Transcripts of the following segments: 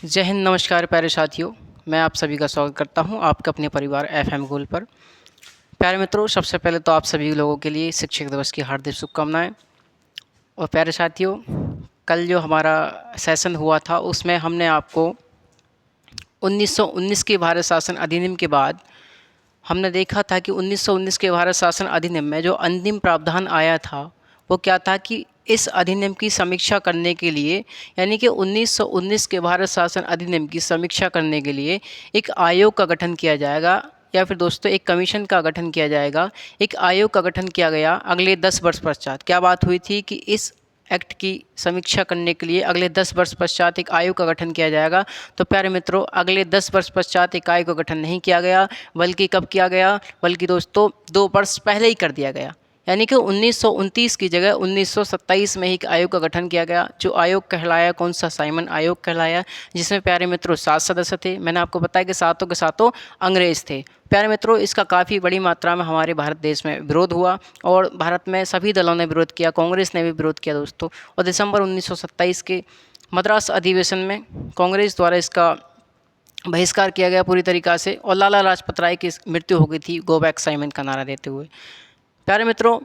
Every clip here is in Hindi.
जय हिंद, नमस्कार प्यारे साथियों। मैं आप सभी का स्वागत करता हूं आपके अपने परिवार एफएम गोल्ड पर। प्यारे मित्रों, सबसे पहले तो आप सभी लोगों के लिए शिक्षक दिवस की हार्दिक शुभकामनाएं। और प्यारे साथियों, कल जो हमारा सेशन हुआ था उसमें हमने आपको 1919 के भारत शासन अधिनियम के बाद हमने देखा था कि 1919 के भारत शासन अधिनियम में जो अंतिम प्रावधान आया था वो क्या था कि इस अधिनियम की समीक्षा करने के लिए, यानी कि 1919 के भारत शासन अधिनियम की समीक्षा करने के लिए एक आयोग का गठन किया जाएगा, या फिर दोस्तों एक कमीशन का गठन किया जाएगा। एक आयोग का गठन किया गया अगले 10 वर्ष पश्चात। क्या बात हुई थी कि इस एक्ट की समीक्षा करने के लिए अगले 10 वर्ष पश्चात एक आयोग का गठन किया जाएगा। तो प्यारे मित्रों, अगले 10 वर्ष पश्चात एक आयोग का गठन नहीं किया गया, बल्कि कब किया गया, बल्कि दोस्तों 2 वर्ष पहले ही कर दिया गया। यानी कि 1929 की जगह 1927 में ही एक आयोग का गठन किया गया। जो आयोग कहलाया कौन सा, साइमन आयोग कहलाया, जिसमें प्यारे मित्रों 7 सदस्य थे। मैंने आपको बताया कि सातों के सातों अंग्रेज़ थे। प्यारे मित्रों, इसका काफ़ी बड़ी मात्रा में हमारे भारत देश में विरोध हुआ और भारत में सभी दलों ने विरोध किया, कांग्रेस ने भी विरोध किया दोस्तों। और दिसंबर 1927 के मद्रास अधिवेशन में कांग्रेस द्वारा इसका बहिष्कार किया गया पूरी तरीक़ा से, और लाला लाजपत राय की मृत्यु हो गई थी गो बैक साइमन का नारा देते हुए। प्यारे मित्रों,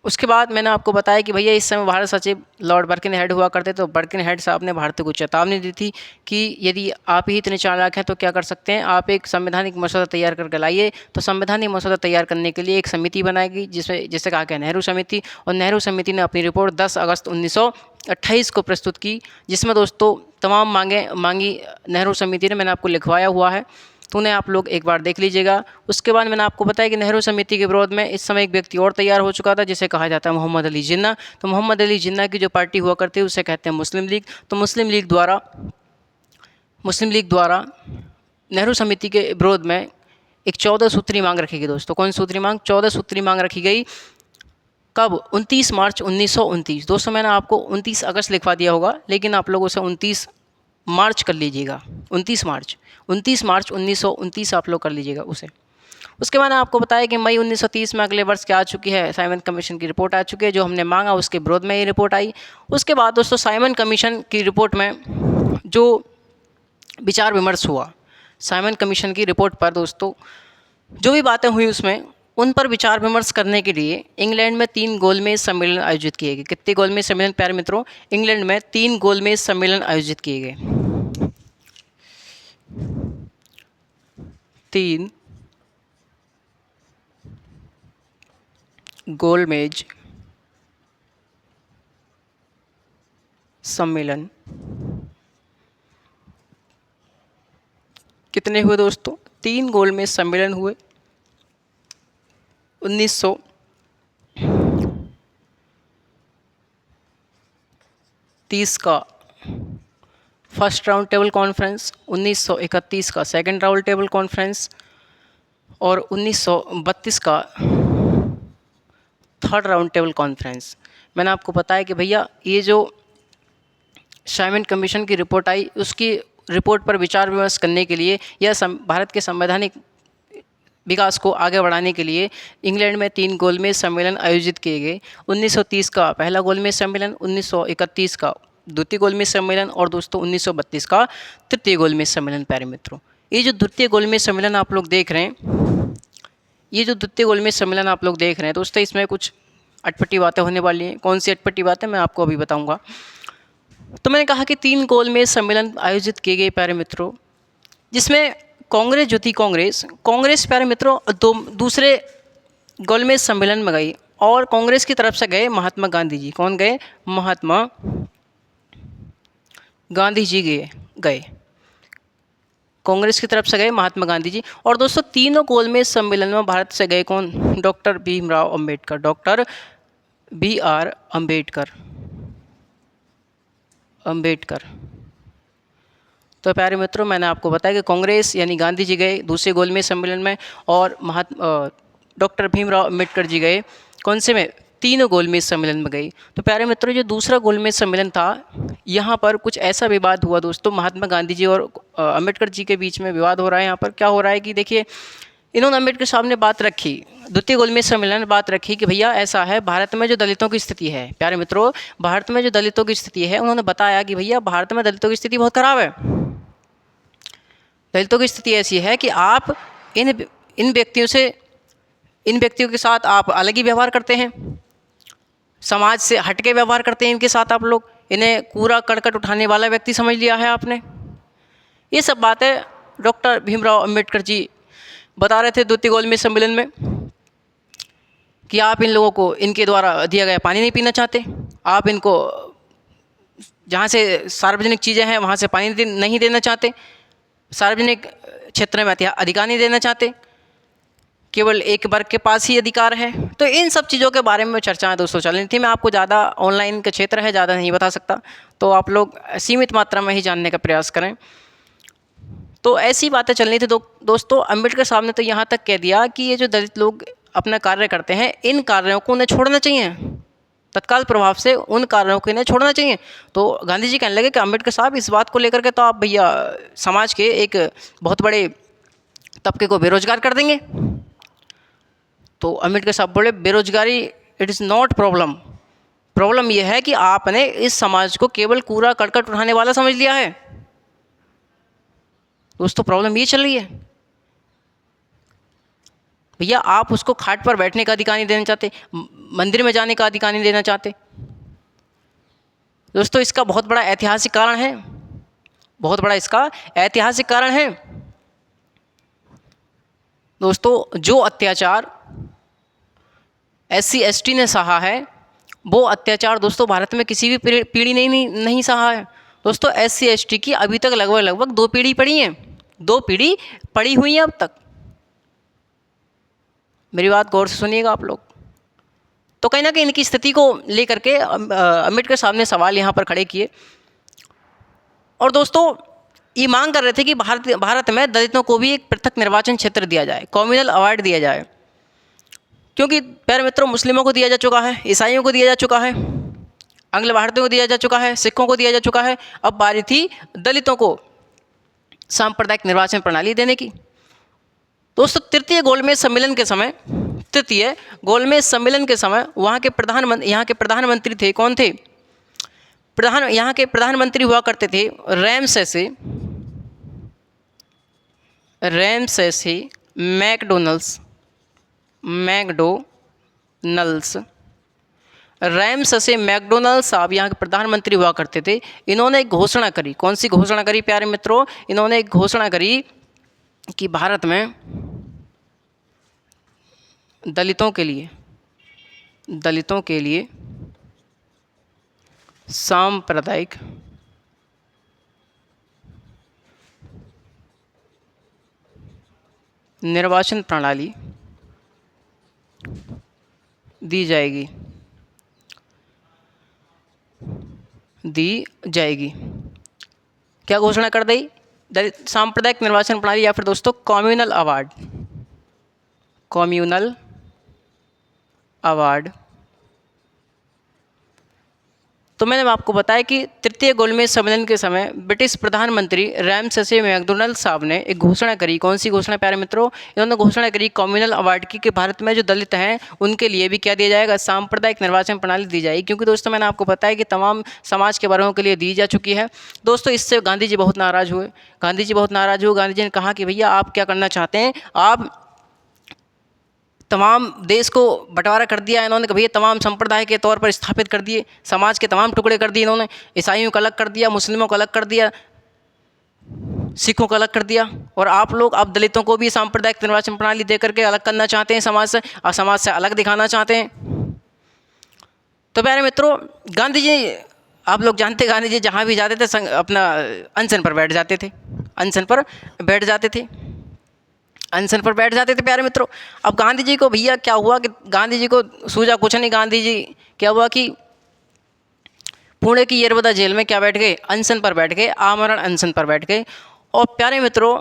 उसके बाद मैंने आपको बताया कि भैया इस समय भारत सचिव लॉर्ड बर्किनहेड हुआ करते। तो बर्किनहेड साहब ने भारत को चेतावनी दी थी कि यदि आप ही इतने चालाक हैं तो क्या कर सकते हैं, आप एक संवैधानिक मसौदा तैयार करके लाइए। तो संवैधानिक मसौदा तैयार करने के लिए एक समिति बनाएगी, जिसे कहा गया नेहरू समिति। और नेहरू समिति ने अपनी रिपोर्ट 10 अगस्त 1928 को प्रस्तुत की, जिसमें दोस्तों तमाम मांगी नेहरू समिति ने। मैंने आपको लिखवाया हुआ है, तो उन्हें आप लोग एक बार देख लीजिएगा। उसके बाद मैंने आपको बताया कि नेहरू समिति के विरोध में इस समय एक व्यक्ति और तैयार हो चुका था, जिसे कहा जाता है मोहम्मद अली जिन्ना। तो मोहम्मद अली जिन्ना की जो पार्टी हुआ करती है उसे कहते हैं मुस्लिम लीग। तो मुस्लिम लीग द्वारा नेहरू समिति के विरोध में एक 14 सूत्री मांग रखी गई दोस्तों। कौन सूत्री मांग? 14 सूत्री मांग रखी गई। कब? 29 मार्च 1929। दोस्तों मैंने आपको 29 अगस्त लिखवा दिया होगा, लेकिन आप लोग उसे 29 मार्च कर लीजिएगा। 29 मार्च 1929 आप लोग कर लीजिएगा उसे। उसके बाद आपको बताया कि मई 1930 में अगले वर्ष क्या आ चुकी है, साइमन कमीशन की रिपोर्ट आ चुकी है। जो हमने मांगा उसके विरोध में ये रिपोर्ट आई। उसके बाद दोस्तों साइमन कमीशन की रिपोर्ट में जो विचार विमर्श हुआ, साइमन कमीशन की रिपोर्ट पर दोस्तों जो भी बातें हुई उसमें, उन पर विचार विमर्श करने के लिए इंग्लैंड में 3 गोलमेज सम्मेलन आयोजित किए गए। कितने गोलमेज सम्मेलन प्यारे मित्रों? इंग्लैंड में 3 गोलमेज सम्मेलन आयोजित किए गए। 3 गोलमेज सम्मेलन कितने हुए दोस्तों? 3 गोलमेज सम्मेलन हुए। 1930 का फर्स्ट राउंड टेबल कॉन्फ्रेंस, 1931 का सेकंड राउंड टेबल कॉन्फ्रेंस और 1932 का थर्ड राउंड टेबल कॉन्फ्रेंस। मैंने आपको बताया कि भैया ये जो साइमन कमीशन की रिपोर्ट आई, उसकी रिपोर्ट पर विचार विमर्श करने के लिए या भारत के संवैधानिक विकास को आगे बढ़ाने के लिए इंग्लैंड में 3 गोलमेज सम्मेलन आयोजित किए गए। 1930 का पहला गोलमेज सम्मेलन, 1931 का द्वितीय गोलमेज सम्मेलन और दोस्तों 1932 का तृतीय गोलमेज सम्मेलन। प्यारे मित्रों, ये जो द्वितीय गोलमेज सम्मेलन आप लोग देख रहे हैं, दोस्तों इसमें कुछ अटपटी बातें होने वाली हैं। कौन सी अटपटी बातें, मैं आपको अभी बताऊंगा। तो मैंने कहा कि 3 गोलमेज सम्मेलन आयोजित किए गए प्यारे मित्रों, जिसमें कांग्रेस जो थी, कांग्रेस प्यारे मित्रों दूसरे गोलमेज सम्मेलन में गई, और कांग्रेस की तरफ से गए महात्मा गांधी जी। कौन गए? महात्मा गांधी जी गए। कांग्रेस की तरफ से गए महात्मा गांधी जी। और दोस्तों तीनों गोलमेज सम्मेलन में भारत से गए कौन? Doctor Bhimrao Ambedkar, doctor BR Ambedkar. तो प्यारे मित्रों, मैंने आपको बताया कि कांग्रेस यानी गांधी जी गए दूसरे गोलमेज सम्मेलन में, और डॉक्टर भीमराव अंबेडकर जी गए कौन से में? तीनों गोलमेज सम्मेलन में गई। तो प्यारे मित्रों, जो दूसरा गोलमेज सम्मेलन था, यहाँ पर कुछ ऐसा विवाद हुआ दोस्तों। महात्मा गांधी जी और अंबेडकर जी के बीच में विवाद हो रहा है। यहाँ पर क्या हो रहा है कि देखिए, इन्होंने अंबेडकर साहब ने बात रखी, द्वितीय गोलमेज सम्मेलन में बात रखी कि भैया ऐसा है, भारत में जो दलितों की स्थिति है, प्यारे मित्रों भारत में जो दलितों की स्थिति है, उन्होंने बताया कि भैया भारत में दलितों की स्थिति बहुत ख़राब है। दलितों की स्थिति ऐसी है कि आप इन इन व्यक्तियों से इन व्यक्तियों के साथ आप अलग ही व्यवहार करते हैं, समाज से हट के व्यवहार करते हैं इनके साथ आप लोग। इन्हें कूड़ा करकट उठाने वाला व्यक्ति समझ लिया है आपने। ये सब बातें डॉक्टर भीमराव अंबेडकर जी बता रहे थे द्वितीय गोलमेज सम्मेलन में कि आप इन लोगों को इनके द्वारा दिया गया पानी नहीं पीना चाहते, आप इनको जहाँ से सार्वजनिक चीज़ें हैं वहाँ से पानी नहीं देना चाहते, सार्वजनिक क्षेत्र में अधिकार नहीं देना चाहते, केवल एक वर्ग के पास ही अधिकार है। तो इन सब चीज़ों के बारे में चर्चाएं दोस्तों चल रही थी। मैं आपको ज़्यादा ऑनलाइन का क्षेत्र है, ज़्यादा नहीं बता सकता, तो आप लोग सीमित मात्रा में ही जानने का प्रयास करें। तो ऐसी बातें चल रही थी दोस्तों। अंबेडकर साहब ने तो यहाँ तक कह दिया कि ये जो दलित लोग अपना कार्य करते हैं, इन कार्यों को उन्हें छोड़ना चाहिए, तत्काल प्रभाव से उन कार्यों को इन्हें छोड़ना चाहिए। तो गांधी जी कहने लगे कि अंबेडकर साहब इस बात को लेकर के तो आप भैया समाज के एक बहुत बड़े तबके को बेरोजगार कर देंगे। तो अंबेडकर साहब बोले बेरोजगारी it is not problem, problem यह है कि आपने इस समाज को केवल कूड़ा करकट उठाने वाला समझ लिया है। दोस्तों प्रॉब्लम ये चल रही है भैया, आप उसको खाट पर बैठने का अधिकार नहीं देना चाहते, मंदिर में जाने का अधिकार नहीं देना चाहते। दोस्तों इसका बहुत बड़ा ऐतिहासिक कारण है, बहुत बड़ा इसका ऐतिहासिक कारण है। दोस्तों जो अत्याचार SC ST ने सहा है, वो अत्याचार दोस्तों भारत में किसी भी पीढ़ी ने नहीं सहा है। दोस्तों SC ST की अभी तक लगभग 2 पीढ़ी पड़ी हैं, 2 पीढ़ी पड़ी हुई हैं अब तक। मेरी बात गौर से सुनिएगा आप लोग। तो कहीं ना कहीं इनकी स्थिति को लेकर के अंबेडकर साहब ने सवाल यहाँ पर खड़े किए। और दोस्तों ये मांग कर रहे थे कि भारत में दलितों को भी एक पृथक निर्वाचन क्षेत्र दिया जाए, कम्युनल अवार्ड दिया जाए, क्योंकि प्यारे मित्रों मुस्लिमों को दिया जा चुका है, ईसाइयों को दिया जा चुका है, आंग्ल भारतीयों को दिया जा चुका है, सिखों को दिया जा चुका है। अब बारी थी दलितों को सांप्रदायिक निर्वाचन प्रणाली देने की। दोस्तों तृतीय गोलमेज सम्मेलन के समय वहाँ के प्रधानमंत्री थे, कौन थे? यहाँ के प्रधानमंत्री हुआ करते थे रैमसेसी मैकडोनल्ड्स साहब यहाँ के प्रधानमंत्री हुआ करते थे। इन्होंने एक घोषणा करी, कौन सी घोषणा करी प्यारे मित्रों? इन्होंने एक घोषणा करी कि भारत में दलितों के लिए सांप्रदायिक निर्वाचन प्रणाली दी जाएगी। क्या घोषणा कर दी? सांप्रदायिक निर्वाचन प्रणाली, या फिर दोस्तों कम्युनल अवार्ड। तो मैंने आपको बताया कि तृतीय गोलमेज सम्मेलन के समय ब्रिटिश प्रधानमंत्री रैमसेसी मैकडोनल्ड्स साहब ने एक घोषणा करी। कौन सी घोषणा प्यारे मित्रों? इन्होंने घोषणा करी कम्युनल अवार्ड की, कि भारत में जो दलित हैं उनके लिए भी क्या दिया जाएगा? सांप्रदायिक निर्वाचन प्रणाली दी जाएगी। क्योंकि दोस्तों मैंने आपको बताया कि तमाम समाज के वर्गों के लिए दी जा चुकी है। दोस्तों इससे गांधी जी बहुत नाराज़ हुए। गांधी जी ने कहा कि भैया आप क्या करना चाहते हैं? आप तमाम देश को बंटवारा कर दिया इन्होंने, कि भैया तमाम संप्रदाय के तौर पर स्थापित कर दिए, समाज के तमाम टुकड़े कर दिए इन्होंने। ईसाइयों को अलग कर दिया, मुस्लिमों को अलग कर दिया, सिखों को अलग कर दिया, और आप लोग अब दलितों को भी सांप्रदायिक निर्वाचन प्रणाली दे करके अलग करना चाहते हैं समाज से, और समाज से अलग दिखाना चाहते हैं। तो प्यारे मित्रों गांधी जी, आप लोग जानते गांधी जी जहाँ भी जाते थे अपना अनशन पर बैठ जाते थे प्यारे मित्रों। अब गांधी जी को भैया क्या हुआ कि गांधी जी को सूझा कुछ नहीं। गांधी जी क्या हुआ कि पुणे की येरवदा जेल में क्या बैठ गए? अनशन पर बैठ गए, आमरण अनशन पर बैठ गए। और प्यारे मित्रों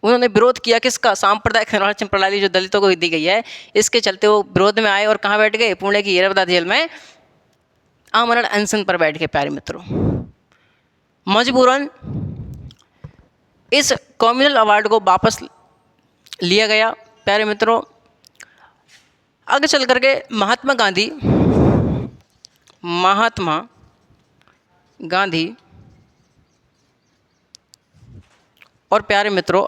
उन्होंने विरोध किया किसका? सांप्रदायिक निर्वाचन प्रणाली जो दलितों को दी गई है, इसके चलते वो विरोध में आए और कहाँ बैठ गए? पुणे की येरवदा जेल में आमरण अनशन पर बैठ गए। प्यारे मित्रों मजबूरन इस कम्युनल अवार्ड को वापस लिया गया। प्यारे मित्रों आगे चल करके महात्मा गांधी और प्यारे मित्रों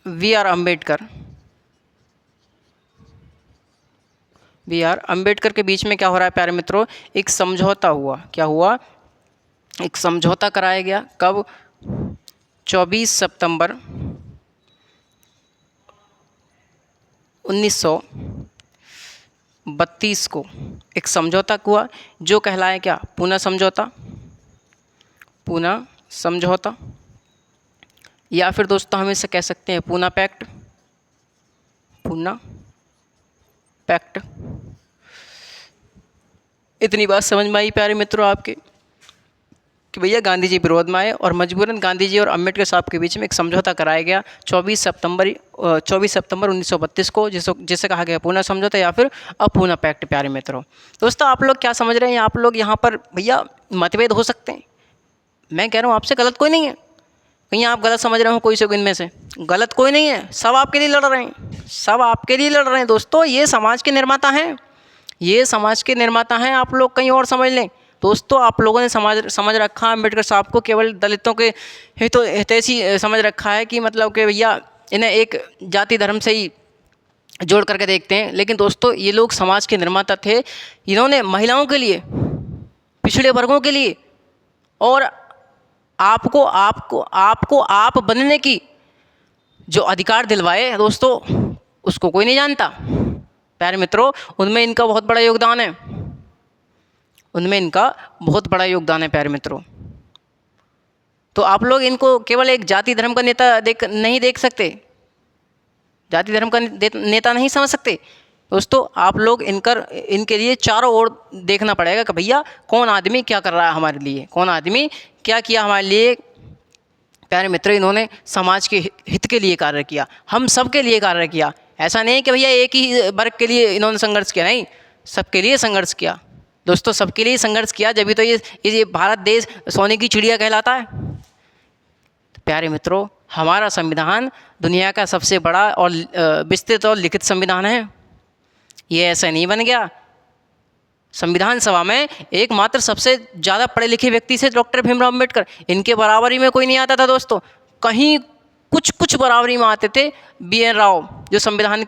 वी आर अम्बेडकर के बीच में क्या हो रहा है प्यारे मित्रों, एक समझौता हुआ। क्या हुआ? एक समझौता कराया गया। कब? 24 सितंबर 1932 को एक समझौता हुआ जो कहलाया क्या? पूना समझौता। पूना समझौता, या फिर दोस्तों हम इसे कह सकते हैं पूना पैक्ट। पूना पैक्ट। इतनी बात समझ में आई प्यारे मित्रों आपके कि भैया गांधी जी विरोध में आए और मजबूरन गांधी जी और अम्बेडकर साहब के बीच में एक समझौता कराया गया 24 सितंबर 1932 को, जिसे कहा गया पूना समझौता या फिर अपूना पैक्ट। प्यारे मित्रों, दोस्तों आप लोग क्या समझ रहे हैं? आप लोग यहाँ पर भैया मतभेद हो सकते हैं, मैं कह रहा हूँ आपसे गलत कोई नहीं है। कहीं आप गलत समझ रहे हो कोई से इनमें से, गलत कोई नहीं है, सब आपके लिए लड़ रहे हैं, सब आपके लिए लड़ रहे हैं। दोस्तों ये समाज के निर्माता हैं, ये समाज के निर्माता हैं, आप लोग कहीं और समझ लें। दोस्तों आप लोगों ने समझ रखा अम्बेडकर साहब को केवल दलितों के हितैषी समझ रखा है कि मतलब कि भैया इन्हें एक जाति धर्म से ही जोड़ करके देखते हैं। लेकिन दोस्तों ये लोग समाज के निर्माता थे। इन्होंने महिलाओं के लिए, पिछड़े वर्गों के लिए और आपको आपको आपको आप बनने की जो अधिकार दिलवाए दोस्तों, उसको कोई नहीं जानता। प्यारे मित्रों उनमें इनका बहुत बड़ा योगदान है, उनमें इनका बहुत बड़ा योगदान है प्यारे मित्रों। तो आप लोग इनको केवल एक जाति धर्म का नेता नहीं देख सकते, जाति धर्म का नेता नहीं समझ सकते। दोस्तों आप लोग इनके लिए चारों ओर देखना पड़ेगा कि भैया कौन आदमी क्या कर रहा है हमारे लिए, कौन आदमी क्या किया हमारे लिए। प्यारे मित्र इन्होंने समाज के हित के लिए कार्य किया, हम सब के लिए कार्य किया। ऐसा नहीं कि भैया एक ही वर्ग के लिए इन्होंने संघर्ष किया, नहीं, सबके लिए संघर्ष किया। दोस्तों सबके लिए संघर्ष किया, जब भी तो ये भारत देश सोने की चिड़िया कहलाता है। प्यारे मित्रों हमारा संविधान दुनिया का सबसे बड़ा और विस्तृत और लिखित संविधान है। ये ऐसा नहीं बन गया। संविधान सभा में एकमात्र सबसे ज़्यादा पढ़े लिखे व्यक्ति थे डॉक्टर भीमराव अम्बेडकर, इनके बराबरी में कोई नहीं आता था दोस्तों। कहीं कुछ बराबरी में आते थे BN राव, जो संविधान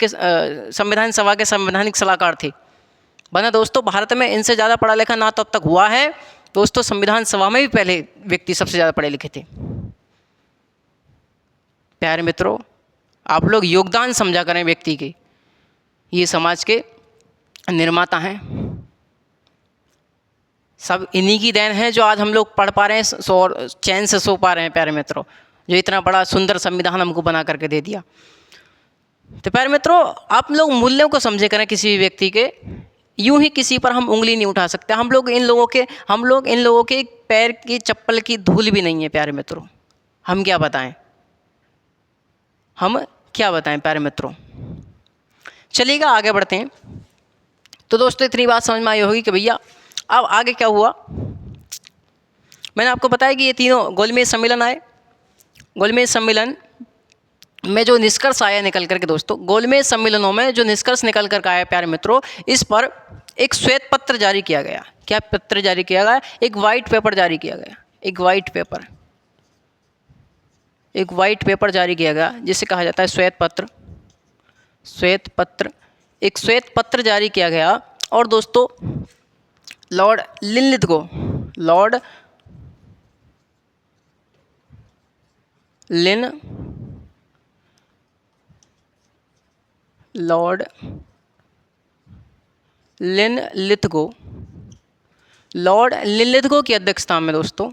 सभा के संवैधानिक सलाहकार थे। वरना दोस्तों भारत में इनसे ज़्यादा पढ़ा लिखा ना तो अब तक हुआ है दोस्तों, संविधान सभा में भी पहले व्यक्ति सबसे ज़्यादा पढ़े लिखे थे। प्यारे मित्रों आप लोग योगदान समझा करें व्यक्ति के, ये समाज के निर्माता हैं, सब इन्हीं की देन है जो आज हम लोग पढ़ पा रहे हैं और चैन से सो पा रहे हैं। प्यारे मित्रों जो इतना बड़ा सुंदर संविधान हमको बना करके दे दिया। तो प्यारे मित्रों आप लोग मूल्यों को समझे करें किसी भी व्यक्ति के, यूं ही किसी पर हम उंगली नहीं उठा सकते। हम लोग इन लोगों के पैर की चप्पल की धूल भी नहीं है प्यारे मित्रों। हम क्या बताएं, प्यारे मित्रों। चलिएगा आगे बढ़ते हैं। तो दोस्तों इतनी बात समझ में आई होगी कि भैया अब आगे क्या हुआ। मैंने आपको बताया कि ये तीनों गोलमेज सम्मेलन आए। गोलमेज सम्मेलन में जो निष्कर्ष आया निकल करके दोस्तों, गोलमेज सम्मेलनों में जो निष्कर्ष निकल कर आया प्यारे मित्रों, इस पर एक श्वेत पत्र जारी किया गया। क्या पत्र जारी किया गया? एक वाइट पेपर जारी किया गया। एक वाइट पेपर जारी किया गया जिसे कहा जाता है श्वेत पत्र। एक श्वेत पत्र जारी किया गया और दोस्तों लॉर्ड लिनलिथगो की अध्यक्षता में दोस्तों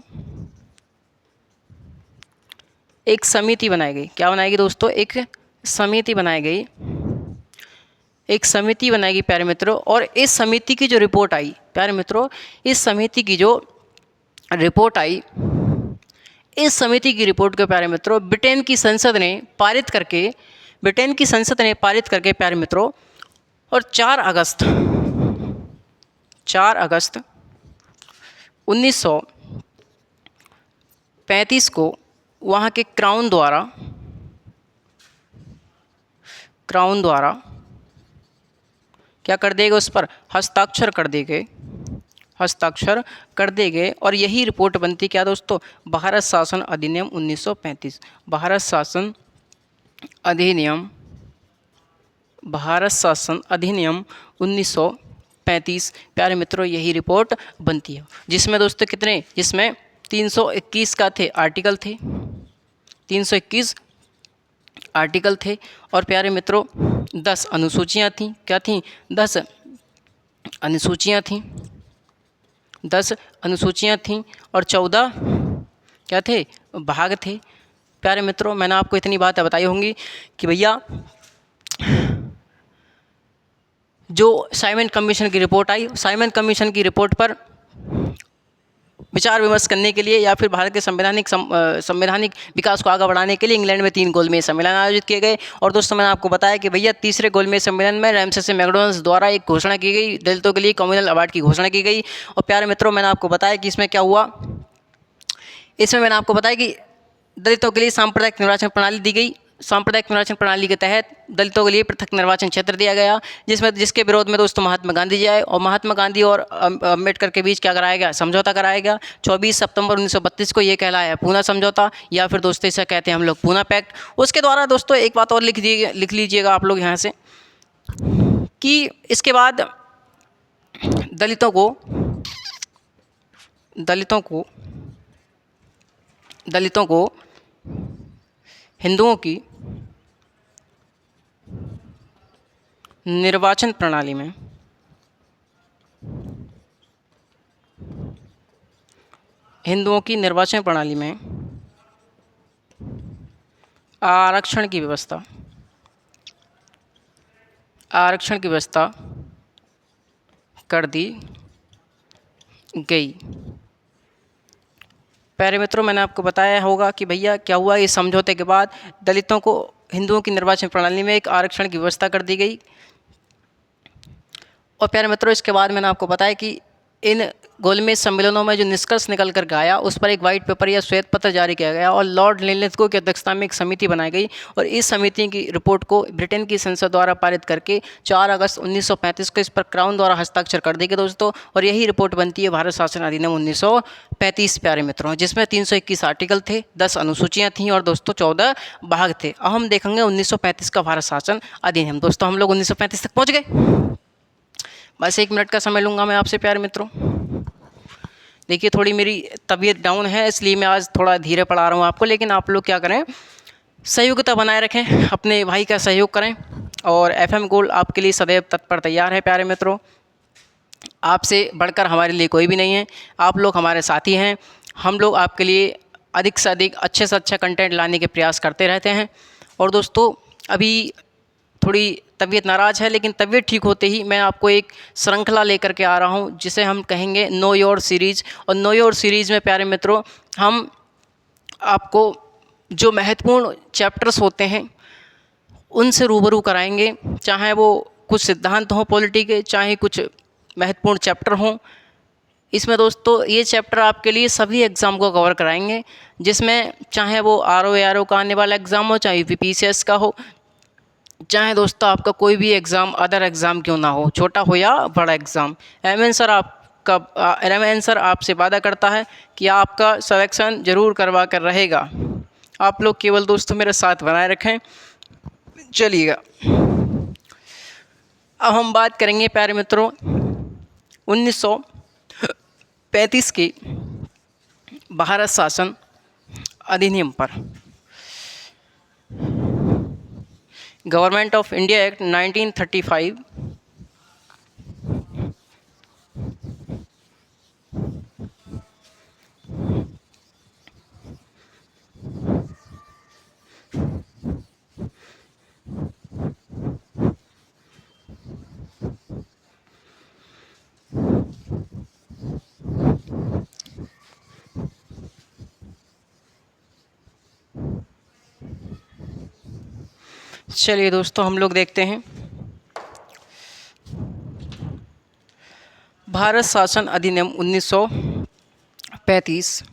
एक समिति बनाई गई। क्या बनाई गई दोस्तों? एक समिति बनाई गई। प्यारे मित्रों, और इस समिति की जो रिपोर्ट आई प्यारे मित्रों, इस समिति की रिपोर्ट को प्यारे मित्रों ब्रिटेन की संसद ने पारित करके प्यारे मित्रों, और 4 अगस्त 1935 को वहाँ के क्राउन द्वारा क्या कर देगा, उस पर हस्ताक्षर कर देंगे हस्ताक्षर कर दिए गए और यही रिपोर्ट बनती क्या दोस्तों, भारत शासन अधिनियम 1935। भारत शासन अधिनियम, भारत शासन अधिनियम 1935 प्यारे मित्रों यही रिपोर्ट बनती है, जिसमें दोस्तों कितने, जिसमें 321 का थे आर्टिकल थे, 321 आर्टिकल थे और प्यारे मित्रों 10 अनुसूचियाँ थीं। क्या थीं? 10 अनुसूचियाँ थीं, 10 अनुसूचियाँ थीं और 14 क्या थे, भाग थे। प्यारे मित्रों मैंने आपको इतनी बातें बताई होंगी कि भैया जो साइमन कमीशन की रिपोर्ट आई, साइमन कमीशन की रिपोर्ट पर विचार विमर्श करने के लिए या फिर भारत के संवैधानिक विकास को आगे बढ़ाने के लिए इंग्लैंड में 3 गोलमेज सम्मेलन आयोजित किए गए। और दोस्तों मैंने आपको बताया कि भैया तीसरे गोलमेज सम्मेलन में रैमसेस मैकडॉनल्ड्स द्वारा एक घोषणा की गई, दलितों के लिए कम्युनल अवार्ड की घोषणा की गई। और प्यारे मित्रों मैंने आपको बताया कि इसमें क्या हुआ, इसमें मैंने आपको बताया कि दलितों के लिए सांप्रदायिक निर्वाचन प्रणाली दी गई। सांप्रदायिक निर्वाचन प्रणाली के तहत दलितों के लिए पृथक निर्वाचन क्षेत्र दिया गया, जिसके विरोध में दोस्तों महात्मा गांधी जी आए और महात्मा गांधी और अम्बेडकर के बीच क्या कराया गया, समझौता कराया गया। 24 सितंबर 1932 को ये कहलाया पूना समझौता, या फिर दोस्तों इसे कहते हैं हम लोग पूना पैक्ट। उसके द्वारा दोस्तों एक बात और लिख लीजिएगा आप लोग यहाँ से कि इसके बाद दलितों को हिंदुओं की निर्वाचन प्रणाली में आरक्षण की व्यवस्था कर दी गई। प्यारे मित्रों मैंने आपको बताया होगा कि भैया क्या हुआ, इस समझौते के बाद दलितों को हिंदुओं की निर्वाचन प्रणाली में एक आरक्षण की व्यवस्था कर दी गई। और प्यारे मित्रों इसके बाद मैंने आपको बताया कि इन गोलमेज सम्मेलनों में जो निष्कर्ष निकल कर आया उस पर एक वाइट पेपर या श्वेत पत्र जारी किया गया और लॉर्ड लिनलिथगो की अध्यक्षता में एक समिति बनाई गई और इस समिति की रिपोर्ट को ब्रिटेन की संसद द्वारा पारित करके 4 अगस्त 1935 को इस पर क्राउन द्वारा हस्ताक्षर कर दिए गए दोस्तों। और यही रिपोर्ट बनती है भारत शासन अधिनियम 1935 प्यारे मित्रों, जिसमें 321 आर्टिकल थे, 10 अनुसूचियाँ थीं और दोस्तों 14 भाग थे। अब हम देखेंगे 1935 का भारत शासन अधिनियम। दोस्तों हम लोग 1935 तक पहुँच गए। बस 1 मिनट का समय लूँगा मैं आपसे प्यारे मित्रों। देखिए थोड़ी मेरी तबीयत डाउन है इसलिए मैं आज थोड़ा धीरे पढ़ा रहा हूँ आपको, लेकिन आप लोग क्या करें, सहयोगिता बनाए रखें, अपने भाई का सहयोग करें और FM गोल्ड आपके लिए सदैव तत्पर तैयार है प्यारे मित्रों। आपसे बढ़कर हमारे लिए कोई भी नहीं है, आप लोग हमारे साथी हैं। हम लोग आपके लिए अधिक से अधिक अच्छे से अच्छा कंटेंट लाने के प्रयास करते रहते हैं। और दोस्तों अभी थोड़ी तबीयत नाराज़ है, लेकिन तबीयत ठीक होते ही मैं आपको एक श्रृंखला लेकर के आ रहा हूं जिसे हम कहेंगे नो योर सीरीज़। और नो योर सीरीज़ में प्यारे मित्रों हम आपको जो महत्वपूर्ण चैप्टर्स होते हैं उनसे रूबरू कराएंगे, चाहे वो कुछ सिद्धांत हों पॉलिटी के, चाहे कुछ महत्वपूर्ण चैप्टर हों। इसमें दोस्तों ये चैप्टर आपके लिए सभी एग्ज़ाम को कवर कराएंगे, जिसमें चाहे वो RO का आने वाला एग्ज़ाम हो, चाहे UPPCS का हो, चाहे दोस्तों आपका कोई भी एग्ज़ाम अदर एग्ज़ाम क्यों ना हो, छोटा हो या बड़ा एग्ज़ाम। एमएन सर आपसे वादा करता है कि आपका सिलेक्शन ज़रूर करवा कर रहेगा। आप लोग केवल दोस्तों मेरे साथ बनाए रखें। चलिएगा अब हम बात करेंगे प्यारे मित्रों 1935 के भारत शासन अधिनियम पर। गवर्नमेंट ऑफ इंडिया एक्ट 1935 चलिए दोस्तों हम लोग देखते हैं भारत शासन अधिनियम 1935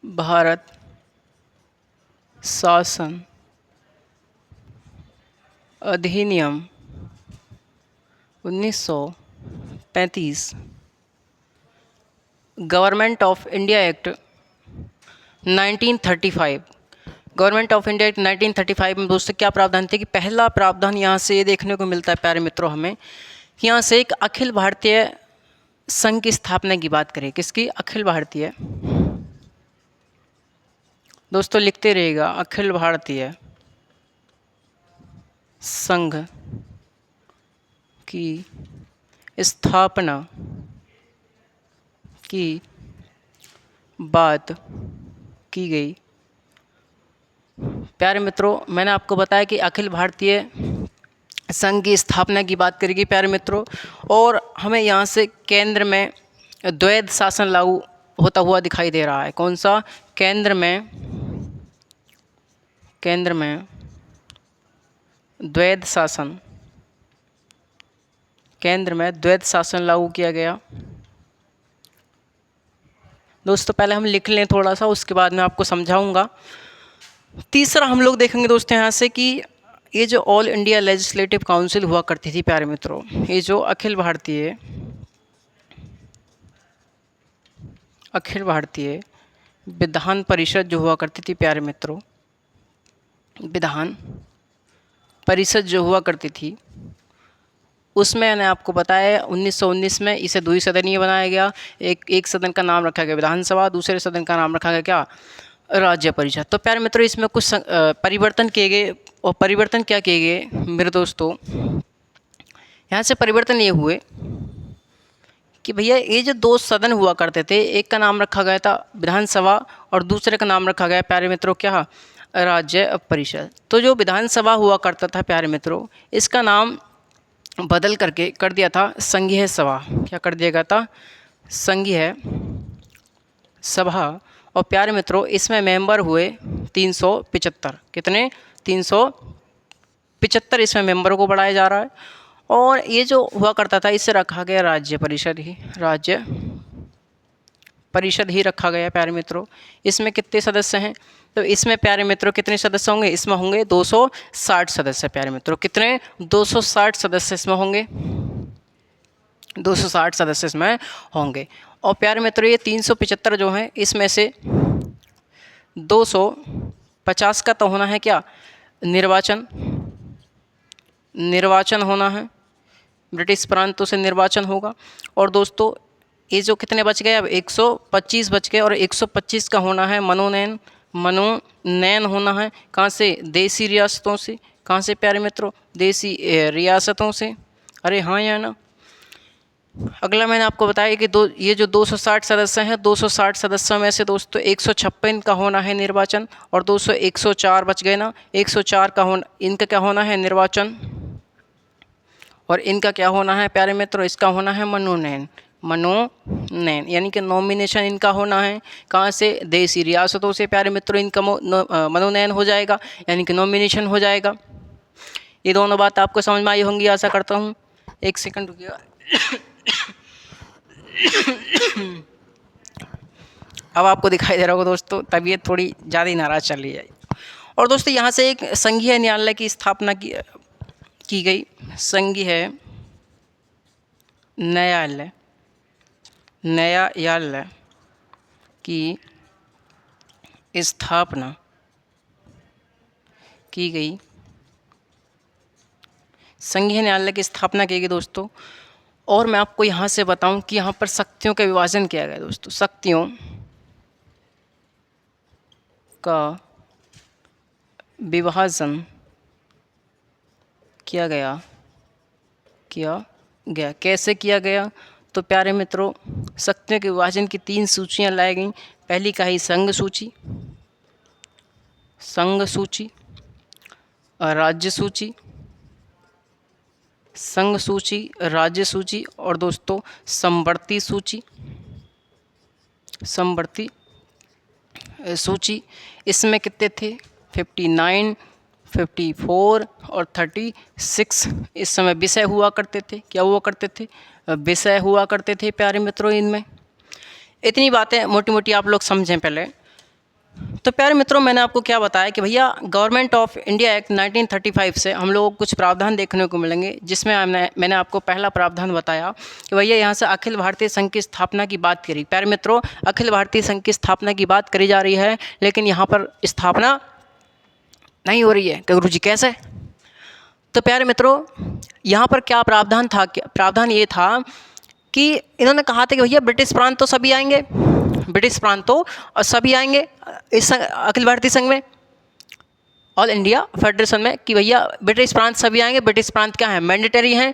भारत शासन अधिनियम 1935 government of India act 1935, government of India act 1935 में दोस्तों क्या प्रावधान थे कि पहला प्रावधान यहाँ से ये देखने को मिलता है प्यारे मित्रों हमें कि यहाँ से एक अखिल भारतीय संघ की स्थापना की बात करें। किसकी? अखिल भारतीय, दोस्तों लिखते रहिएगा, अखिल भारतीय संघ की स्थापना की बात की गई। प्यारे मित्रों मैंने आपको बताया कि अखिल भारतीय संघ की स्थापना की बात करेगी प्यारे मित्रों, और हमें यहाँ से केंद्र में द्वैध शासन लागू होता हुआ दिखाई दे रहा है। कौन सा? केंद्र में द्वैध शासन, केंद्र में द्वैध शासन लागू किया गया। दोस्तों पहले हम लिख लें थोड़ा सा, उसके बाद मैं आपको समझाऊंगा। तीसरा हम लोग देखेंगे दोस्तों यहाँ से कि ये जो ऑल इंडिया लेजिस्लेटिव काउंसिल हुआ करती थी प्यारे मित्रों, ये जो अखिल भारतीय विधान परिषद जो हुआ करती थी प्यारे मित्रों, विधान परिषद जो हुआ करती थी, उसमें मैंने आपको बताया 1919 में इसे द्विसदनीय बनाया गया। एक सदन का नाम रखा गया विधानसभा, दूसरे सदन का नाम रखा गया क्या? राज्य परिषद। तो प्यारे मित्रों इसमें कुछ परिवर्तन किए गए, और परिवर्तन क्या किए गए मेरे दोस्तों? यहाँ से परिवर्तन ये हुए कि भैया ये जो दो सदन हुआ करते थे, एक का नाम रखा गया था विधानसभा और दूसरे का नाम रखा गया प्यारे मित्रों क्या? राज्य परिषद। तो जो विधानसभा हुआ करता था प्यारे मित्रों, इसका नाम बदल करके कर दिया था संघीय सभा। क्या कर दिया गया था? संघीय सभा। और प्यारे मित्रों इसमें मेंबर हुए 375। कितने? 375 इसमें मेंबरों को बढ़ाया जा रहा है। और ये जो हुआ करता था इसे रखा गया राज्य परिषद ही रखा गया प्यारे मित्रों। इसमें कितने सदस्य हैं? तो इसमें प्यारे मित्रों कितने सदस्य होंगे? इसमें होंगे 260 सदस्य प्यारे मित्रों। कितने? 260 सदस्य इसमें होंगे, 260 सदस्य इसमें होंगे। और प्यारे मित्रों ये 375 जो हैं इसमें से 250 का तो होना है क्या? निर्वाचन होना है, ब्रिटिश प्रांतों से निर्वाचन होगा। और दोस्तों ये जो कितने बच गए? अब 125 बच गए, और 125 का होना है मनोनयन होना है। कहाँ से? देसी रियासतों से। कहाँ से प्यारे मित्रों? देसी रियासतों से। अरे हाँ या ना? अगला मैंने आपको बताया कि ये जो 260 सदस्य हैं, 260 सदस्यों में से दोस्तों 156 का होना है निर्वाचन, और 104 बच गए ना, 104 का होना, इनका क्या होना है? निर्वाचन। और इनका क्या होना है प्यारे मित्रों? इसका होना है मनोनयन, यानी कि नॉमिनेशन इनका होना है। कहाँ से? देसी रियासतों से प्यारे मित्रों इनका मनोनयन हो जाएगा, यानी कि नॉमिनेशन हो जाएगा। ये दोनों बात आपको समझ में आई होंगी आशा करता हूँ। एक सेकंड रुकिएगा। अब आपको दिखाई दे रहा होगा दोस्तों, तबीयत थोड़ी ज़्यादा ही नाराज़ चल रही है। और दोस्तों यहाँ से एक संघीय न्यायालय की स्थापना की गई। संघीय न्यायालय की स्थापना की गई। संघीय न्यायालय की स्थापना की गई दोस्तों। और मैं आपको यहाँ से बताऊं कि यहाँ पर शक्तियों का विभाजन किया गया दोस्तों। शक्तियों का विभाजन किया गया। कैसे किया गया? तो प्यारे मित्रों शक्तियों के विभाजन की 3 सूचियाँ लाई गई। पहली का ही संघ सूची, राज्य सूची, संघ सूची, राज्य सूची, और दोस्तों समवर्ती सूची। इसमें कितने थे? 59, 54 और 36 इस समय विषय हुआ करते थे। क्या हुआ करते थे? विषय हुआ करते थे प्यारे मित्रों। इनमें इतनी बातें मोटी मोटी आप लोग समझें पहले। तो प्यारे मित्रों, मैंने आपको क्या बताया कि भैया गवर्नमेंट ऑफ इंडिया एक्ट 1935 से हम लोगों को कुछ प्रावधान देखने को मिलेंगे, जिसमें मैंने आपको पहला प्रावधान बताया कि भैया यहाँ से अखिल भारतीय संघ की स्थापना की बात करी। प्यारे मित्रों, अखिल भारतीय संघ की स्थापना की बात करी जा रही है, लेकिन यहाँ पर स्थापना नहीं हो रही है। गुरु जी कैसे? तो प्यारे मित्रों, यहाँ पर क्या प्रावधान था? प्रावधान ये था कि इन्होंने कहा था कि भैया ब्रिटिश प्रांत तो सभी आएंगे, ब्रिटिश प्रांत तो सभी आएंगे इस अखिल भारतीय संघ में, ऑल इंडिया फेडरेशन में, कि भैया ब्रिटिश प्रांत सभी आएंगे। ब्रिटिश प्रांत क्या है? मैंडेटरी हैं।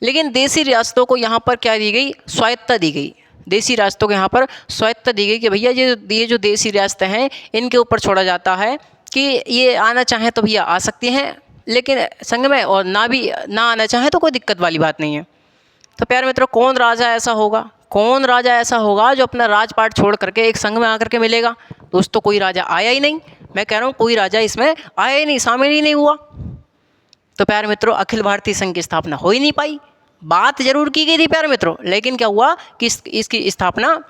लेकिन देसी रियासतों को यहाँ पर क्या दी गई? स्वायत्तता दी गई। देसी रियासतों को यहाँ पर स्वायत्तता दी गई कि भैया ये जो देसी रियासतें हैं इनके ऊपर छोड़ा जाता है कि ये आना चाहें तो भैया आ सकती हैं लेकिन संघ में, और ना आना चाहें तो कोई दिक्कत वाली बात नहीं है। तो प्यारे मित्रों, कौन राजा ऐसा होगा जो अपना राजपाट छोड़ करके एक संघ में आकर के मिलेगा? दोस्तों, कोई राजा आया ही नहीं। मैं कह रहा हूँ कोई राजा इसमें आया ही नहीं, शामिल ही नहीं हुआ। तो प्यारे मित्रों, अखिल भारतीय संघ की स्थापना हो ही नहीं पाई। बात जरूर की गई थी प्यारे मित्रों, लेकिन क्या हुआ कि इसकी स्थापना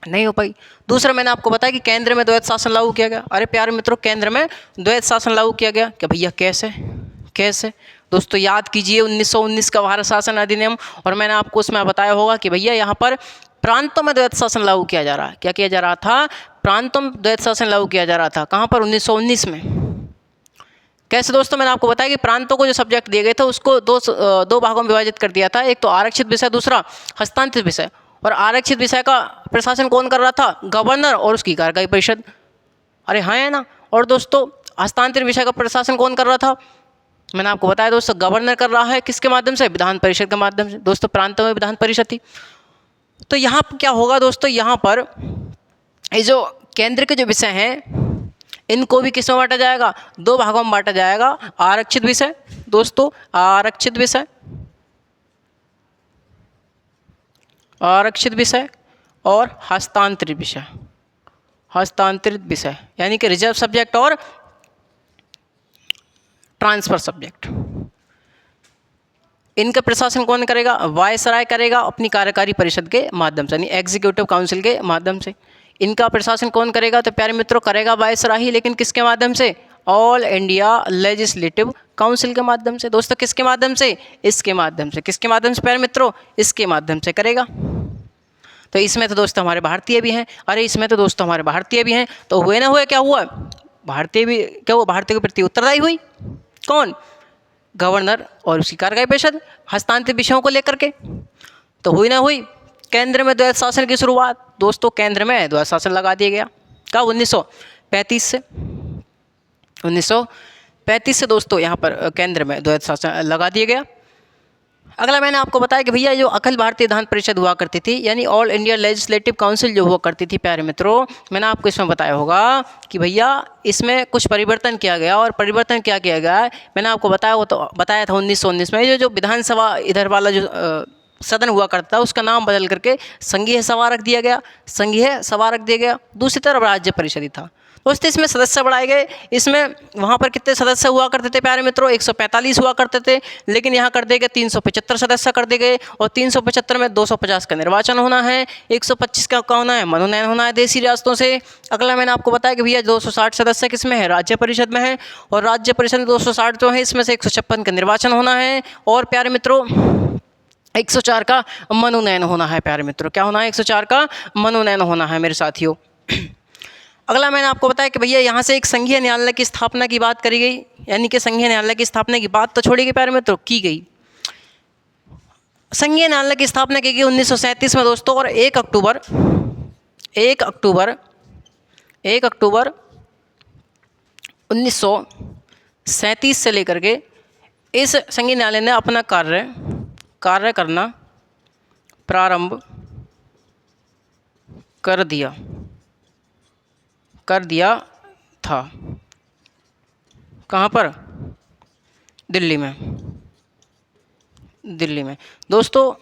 नहीं हो पाई। दूसरा, मैंने आपको बताया कि केंद्र में द्वैत शासन लागू किया गया। अरे प्यारे मित्रों, केंद्र में द्वैत शासन लागू किया गया क्या भैया? कैसे? दोस्तों याद कीजिए 1919 का भारत शासन अधिनियम, और मैंने आपको उसमें बताया होगा कि भैया यहाँ पर प्रांतों में द्वैत शासन लागू किया जा रहा है। क्या किया जा रहा था? प्रांतों में द्वैत शासन लागू किया जा रहा था। कहाँ पर? 1919 में। कैसे दोस्तों? मैंने आपको बताया कि प्रांतों को जो सब्जेक्ट दिए गए थे उसको दो भागों में विभाजित कर दिया था। एक तो आरक्षित विषय, दूसरा हस्तांतरित विषय। और आरक्षित विषय का प्रशासन कौन कर रहा था? गवर्नर और उसकी कार्यकारी परिषद। अरे हाँ, है ना। और दोस्तों, हस्तांतरित विषय का प्रशासन कौन कर रहा था? मैंने आपको बताया दोस्तों, गवर्नर कर रहा है। किसके माध्यम से? विधान परिषद के माध्यम से। दोस्तों, प्रांतों में विधान परिषद थी। तो यहाँ पर क्या होगा दोस्तों? यहाँ पर ये जो केंद्र के जो विषय हैं इनको भी किस में बांटा जाएगा? दो भागों में बांटा जाएगा। आरक्षित विषय, दोस्तों आरक्षित विषय और हस्तांतरित विषय, यानी कि रिजर्व सब्जेक्ट और ट्रांसफर सब्जेक्ट। इनका प्रशासन कौन करेगा? वायसराय करेगा अपनी कार्यकारी परिषद के माध्यम से, यानी एग्जीक्यूटिव काउंसिल के माध्यम से। इनका प्रशासन कौन करेगा? तो प्यारे मित्रों, करेगा वायसराय ही, लेकिन किसके माध्यम से? ऑल इंडिया लेजिस्लेटिव काउंसिल के माध्यम से। दोस्तों किसके माध्यम से? इसके माध्यम से। किसके माध्यम से प्यारे मित्रों? इसके माध्यम से करेगा। तो इसमें तो दोस्तों हमारे भारतीय भी हैं। अरे इसमें तो दोस्तों हमारे भारतीय भी हैं। तो हुए ना हुए, क्या हुआ? भारतीय के प्रति उत्तरदायी हुई। कौन? गवर्नर और उसकी कार्यकारी परिषद, हस्तांतरित विषयों को लेकर के। तो हुई ना हुई केंद्र में द्वैत शासन की शुरुआत। दोस्तों केंद्र में द्वैत शासन लगा दिया गया। कब? 1935 से। 1935 से दोस्तों यहाँ पर केंद्र में द्वैत शासन लगा दिया गया। अगला मैंने आपको बताया कि भैया जो अखिल भारतीय विधान परिषद हुआ करती थी, यानी ऑल इंडिया लेजिस्लेटिव काउंसिल जो हुआ करती थी, प्यारे मित्रों मैंने आपको इसमें बताया होगा कि भैया इसमें कुछ परिवर्तन किया गया। और परिवर्तन क्या किया गया मैंने आपको बताया था 1919 में जो विधानसभा इधर वाला जो सदन हुआ करता था उसका नाम बदल करके संघीय सभा रख दिया गया। दूसरी तरफ राज्य परिषद ही था। दोस्तों इसमें सदस्य बढ़ाए गए। इसमें वहाँ पर कितने सदस्य हुआ करते थे प्यारे मित्रों? 145 हुआ करते थे, लेकिन यहाँ कर दिए गए 375 सदस्य कर दिए गए। और 375 में 250 का निर्वाचन होना है, 125 का होना है मनोनयन होना है देसी रियासतों से। अगला मैंने आपको बताया कि भैया 260 सदस्य किस में है? राज्य परिषद में है। और राज्य परिषद में 260 जो है इसमें से 156 का निर्वाचन होना है। और प्यारे मित्रों 104 का मनोनयन होना है। प्यारे मित्रों क्या होना है? 104 का मनोनयन होना है मेरे साथियों। अगला मैंने आपको बताया कि भैया यहाँ से एक संघीय न्यायालय की स्थापना की बात करी गई, यानी कि संघीय न्यायालय की स्थापना की बात तो छोड़ी गई प्यारे मित्रों, की गई। संघीय न्यायालय की स्थापना की गई 1937 में दोस्तों। और 1 अक्टूबर 1937 से लेकर के इस संघीय न्यायालय ने अपना कार्य करना प्रारंभ कर दिया था। कहाँ पर? दिल्ली में। दोस्तों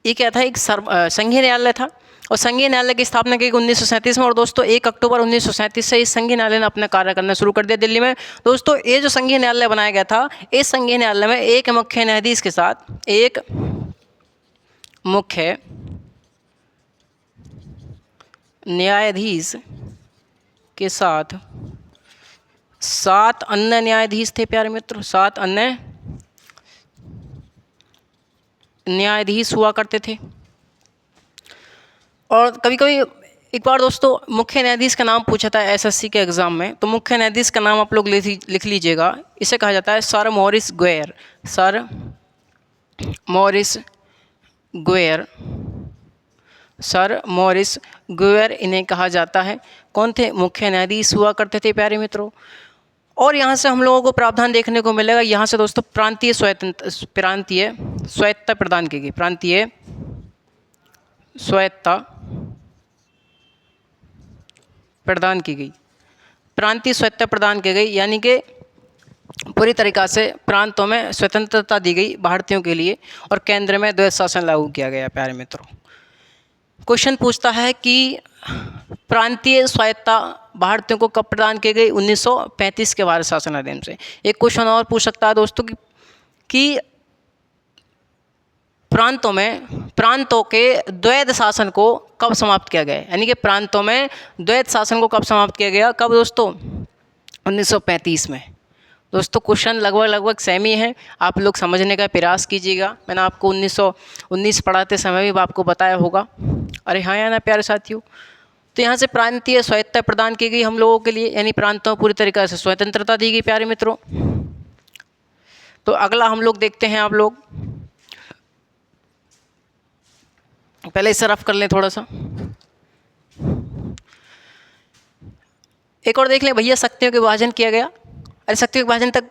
ये क्या था? एक संघीय न्यायालय था। और संघीय न्यायालय की स्थापना की 1937 में। और दोस्तों 1 अक्टूबर 1937 से इस संघीय न्यायालय ने अपना कार्य करना शुरू कर दिया दिल्ली में। दोस्तों ये जो संघीय न्यायालय बनाया गया था, इस संघीय न्यायालय में एक मुख्य न्यायाधीश के साथ एक मुख्य न्यायाधीश के साथ 7 अन्य न्यायाधीश थे प्यारे मित्रों, 7 अन्य न्यायाधीश हुआ करते थे। और कभी कभी एक बार दोस्तों मुख्य न्यायाधीश का नाम पूछा था एसएससी के एग्ज़ाम में, तो मुख्य न्यायाधीश का नाम आप लोग लिख लीजिएगा। इसे कहा जाता है sir Maurice Gwyer. Sir Maurice Gwyer, sir Maurice Gwyer इन्हें कहा जाता है। कौन थे? मुख्य न्यायाधीश हुआ करते थे प्यारे मित्रों। और यहाँ से हम लोगों को प्रावधान देखने को मिलेगा, यहाँ से दोस्तों प्रांतीय स्वायत्तता प्रदान की गई। प्रांतीय स्वायत्तता प्रदान की गई। प्रांतीय स्वायत्तता प्रदान की गई, यानी कि पूरी तरीक़ा से प्रांतों में स्वतंत्रता दी गई भारतीयों के लिए, और केंद्र में द्वैध शासन लागू किया गया प्यारे मित्रों। क्वेश्चन पूछता है कि प्रांतीय स्वायत्तता भारतीयों को कब प्रदान की गई? 1935 के भारत शासन अधिनियम से। एक क्वेश्चन और पूछ सकता है दोस्तों कि प्रांतों के द्वैध शासन को कब समाप्त किया गया? यानी कि प्रांतों में द्वैध शासन को कब समाप्त किया गया? कब दोस्तों? 1935 में। दोस्तों क्वेश्चन लगभग सेम ही है, आप लोग समझने का प्रयास कीजिएगा। मैंने आपको 1919 पढ़ाते समय भी आपको बताया होगा। अरे हाँ या ना प्यारे साथियों? तो यहाँ से प्रांतीय स्वायत्तता प्रदान की गई हम लोगों के लिए, यानी प्रांतों पूरी तरीक़े से स्वतंत्रता दी गई प्यारे मित्रों। तो अगला हम लोग देखते हैं, आप लोग पहले इसे रफ कर लें थोड़ा सा। एक और देख लें भैया, शक्तियों के विभाजन किया गया। अरे शक्तियों के विभाजन तक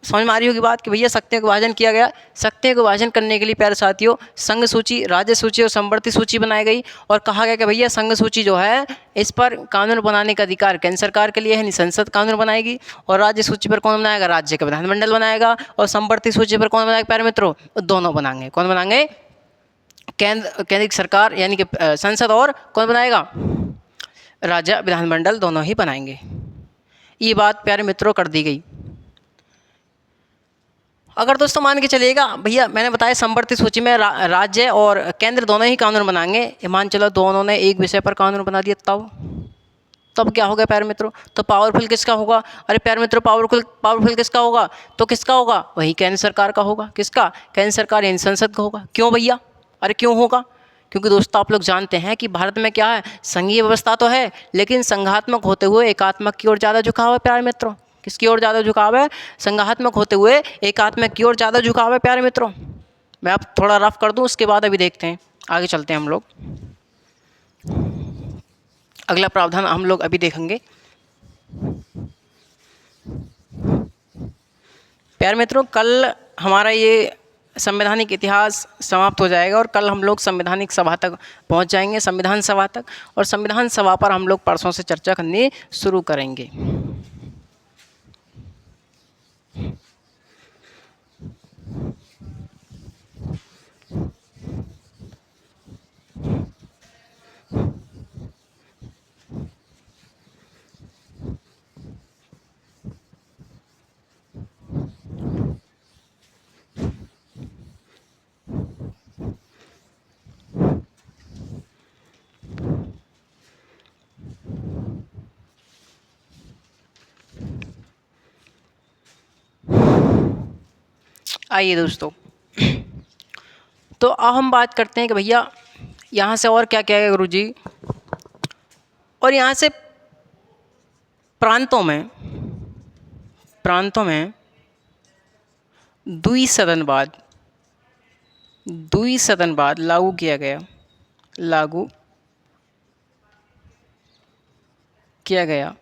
समझ में आ रही होगी बात कि भैया शक्तियों का विभाजन किया गया। शक्तियों का विभाजन करने के लिए प्यारे साथियों संघ सूची, राज्य सूची और संवर्ती सूची बनाई गई, और कहा गया कि भैया संघ सूची जो है इस पर कानून बनाने का अधिकार केंद्र सरकार के लिए है, संसद कानून बनाएगी। और राज्य सूची पर कौन बनाएगा? राज्य का विधानमंडल बनाएगा। और संवर्ती सूची पर कौन बनाएगा प्यारे मित्रों? दोनों बनाएंगे। कौन बनाएंगे? केंद्र सरकार यानी कि संसद, और कौन बनाएगा? राज्य विधानमंडल, दोनों ही बनाएंगे। ये बात प्यारे मित्रों कर दी गई। अगर दोस्तों मान के चलिएगा भैया मैंने बताया संवर्ती सूची में राज्य और केंद्र दोनों ही कानून बनाएंगे, मान चलो दोनों ने एक विषय पर कानून बना दिया, तब क्या होगा प्यारे मित्रों? तो पावरफुल किसका होगा? अरे प्यारे मित्रों पावरफुल किसका होगा? तो किसका होगा? वही केंद्र सरकार का होगा। किसका? केंद्र सरकार यानी संसद का होगा। क्यों भैया? अरे क्यों होगा? क्योंकि दोस्तों आप लोग जानते हैं कि भारत में क्या है, संघीय व्यवस्था तो है, लेकिन संघात्मक होते हुए एकात्मक की ओर ज़्यादा झुकाव है प्यारे मित्रों। किसकी ओर ज़्यादा झुकाव है? संघात्मक होते हुए एकात्मक की ओर ज़्यादा झुकाव है प्यारे मित्रों। मैं आप थोड़ा रफ कर दूं, उसके बाद अभी देखते हैं, आगे चलते हैं हम लोग। अगला प्रावधान हम लोग अभी देखेंगे प्यारे मित्रों। कल हमारा ये संवैधानिक इतिहास समाप्त हो जाएगा और कल हम लोग संवैधानिक सभा तक पहुंच जाएंगे, संविधान सभा तक, और संविधान सभा पर हम लोग परसों से चर्चा करनी शुरू करेंगे। आइए दोस्तों, तो अब हम बात करते हैं कि भैया यहाँ से और क्या क्या है गुरुजी। और यहाँ से प्रांतों में द्विसदनवाद लागू किया गया।